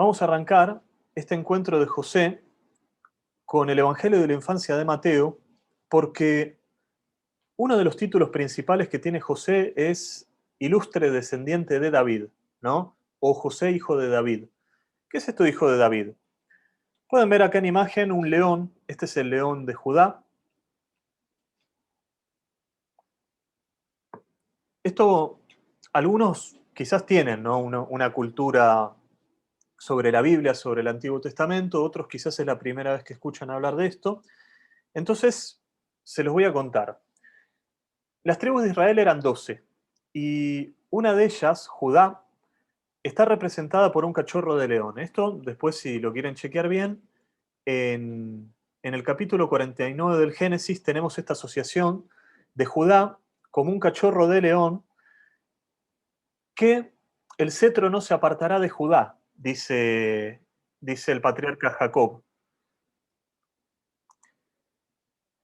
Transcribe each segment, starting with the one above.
Vamos a arrancar este encuentro de José con el Evangelio de la infancia de Mateo, porque uno de los títulos principales que tiene José es ilustre descendiente de David, ¿no? O José, hijo de David. ¿Qué es esto, hijo de David? Pueden ver acá en imagen un león, este es el león de Judá. Esto algunos quizás tienen, ¿no? Una cultura sobre la Biblia, sobre el Antiguo Testamento, otros quizás es la primera vez que escuchan hablar de esto. Entonces, se los voy a contar. Las tribus de Israel eran 12 y una de ellas, Judá, está representada por un cachorro de león. Esto, después, si lo quieren chequear bien, en el capítulo 49 del Génesis tenemos esta asociación de Judá como un cachorro de león, que el cetro no se apartará de Judá, dice el patriarca Jacob.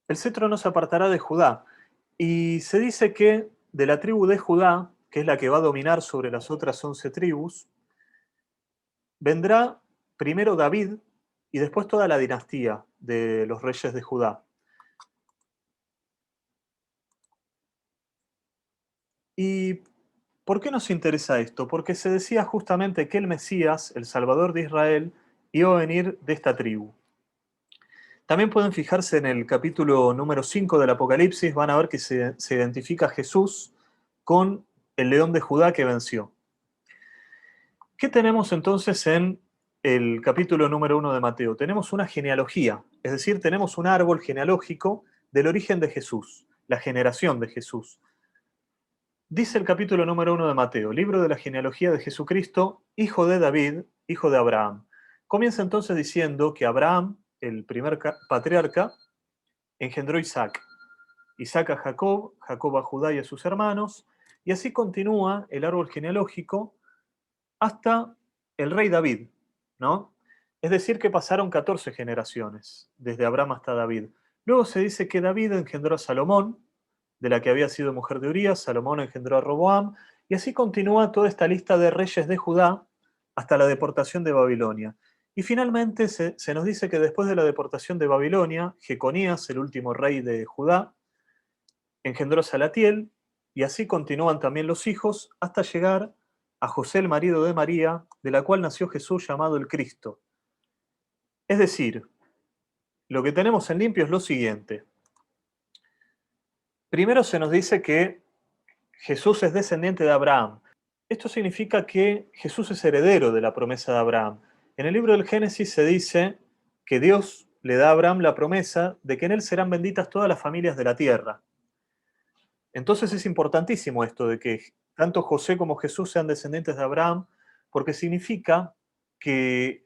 El cetro no se apartará de Judá. Y se dice que de la tribu de Judá, que es la que va a dominar sobre las otras 11 tribus, vendrá primero David y después toda la dinastía de los reyes de Judá. ¿Y por qué nos interesa esto? Porque se decía justamente que el Mesías, el Salvador de Israel, iba a venir de esta tribu. También pueden fijarse en el capítulo número 5 del Apocalipsis, van a ver que se identifica a Jesús con el león de Judá que venció. ¿Qué tenemos entonces en el capítulo número 1 de Mateo? Tenemos una genealogía, es decir, tenemos un árbol genealógico del origen de Jesús, la generación de Jesús. Dice el capítulo número 1 de Mateo, libro de la genealogía de Jesucristo, hijo de David, hijo de Abraham. Comienza entonces diciendo que Abraham, el primer patriarca, engendró a Isaac. Isaac a Jacob, Jacob a Judá y a sus hermanos, y así continúa el árbol genealógico hasta el rey David, ¿no? Es decir, que pasaron 14 generaciones, desde Abraham hasta David. Luego se dice que David engendró a Salomón, de la que había sido mujer de Urías, Salomón engendró a Roboam, y así continúa toda esta lista de reyes de Judá hasta la deportación de Babilonia. Y finalmente se nos dice que después de la deportación de Babilonia, Jeconías, el último rey de Judá, engendró a Salatiel, y así continúan también los hijos hasta llegar a José, el marido de María, de la cual nació Jesús llamado el Cristo. Es decir, lo que tenemos en limpio es lo siguiente. Primero se nos dice que Jesús es descendiente de Abraham. Esto significa que Jesús es heredero de la promesa de Abraham. En el libro del Génesis se dice que Dios le da a Abraham la promesa de que en él serán benditas todas las familias de la tierra. Entonces es importantísimo esto de que tanto José como Jesús sean descendientes de Abraham, porque significa que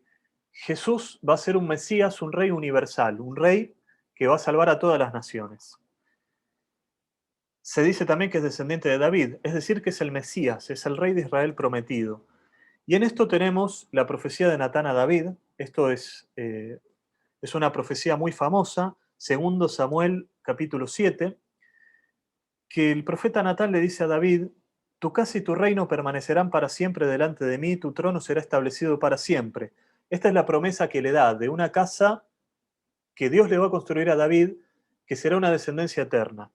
Jesús va a ser un Mesías, un rey universal, un rey que va a salvar a todas las naciones. Se dice también que es descendiente de David, es decir, que es el Mesías, es el rey de Israel prometido. Y en esto tenemos la profecía de Natán a David. Esto es una profecía muy famosa, segundo Samuel capítulo 7, que el profeta Natán le dice a David: tu casa y tu reino permanecerán para siempre delante de mí, tu trono será establecido para siempre. Esta es la promesa que le da de una casa que Dios le va a construir a David, que será una descendencia eterna.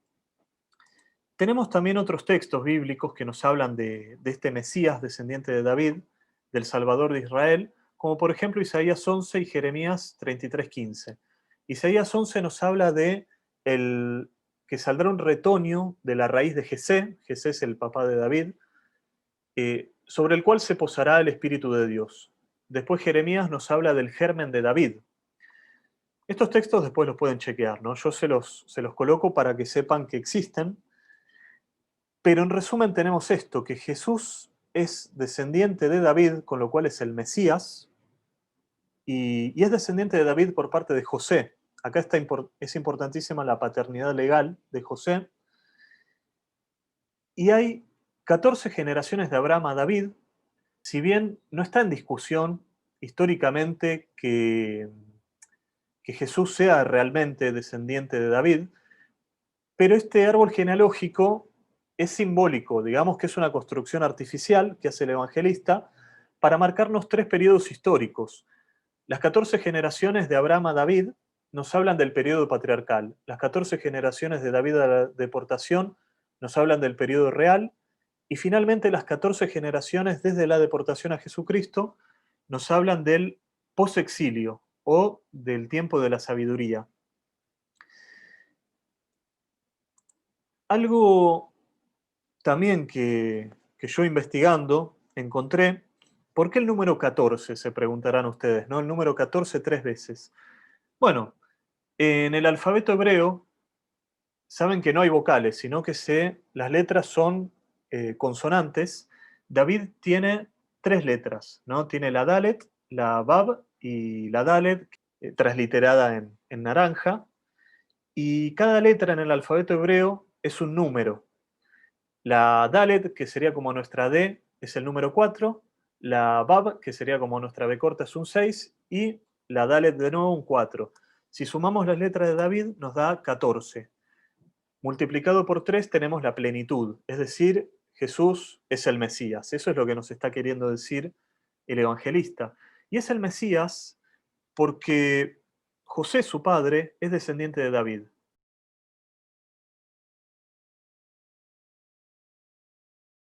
Tenemos también otros textos bíblicos que nos hablan de este Mesías, descendiente de David, del Salvador de Israel, como por ejemplo Isaías 11 y Jeremías 33:15. Isaías 11 nos habla de que saldrá un retoño de la raíz de Jesé. Jesé es el papá de David, sobre el cual se posará el Espíritu de Dios. Después Jeremías nos habla del germen de David. Estos textos después los pueden chequear, ¿no? Yo se los coloco para que sepan que existen, pero en resumen tenemos esto, que Jesús es descendiente de David, con lo cual es el Mesías, y es descendiente de David por parte de José. Acá es importantísima la paternidad legal de José. Y hay 14 generaciones de Abraham a David, si bien no está en discusión históricamente que Jesús sea realmente descendiente de David, pero este árbol genealógico es simbólico, digamos que es una construcción artificial que hace el evangelista para marcarnos 3 periodos históricos. Las 14 generaciones de Abraham a David nos hablan del periodo patriarcal. Las 14 generaciones de David a la deportación nos hablan del periodo real. Y finalmente las 14 generaciones desde la deportación a Jesucristo nos hablan del posexilio o del tiempo de la sabiduría. Algo también que yo investigando encontré, ¿por qué el número 14? Se preguntarán ustedes, ¿no? El número 14 3 veces. Bueno, en el alfabeto hebreo saben que no hay vocales, sino que las letras son consonantes. David tiene 3 letras, ¿no? Tiene la Dalet, la Bab y la Dalet, transliterada en naranja. Y cada letra en el alfabeto hebreo es un número. La Dalet, que sería como nuestra D, es el número 4. La Bab, que sería como nuestra B corta, es un 6. Y la Dalet de nuevo un 4. Si sumamos las letras de David, nos da 14. Multiplicado por 3 tenemos la plenitud, es decir, Jesús es el Mesías. Eso es lo que nos está queriendo decir el evangelista. Y es el Mesías porque José, su padre, es descendiente de David.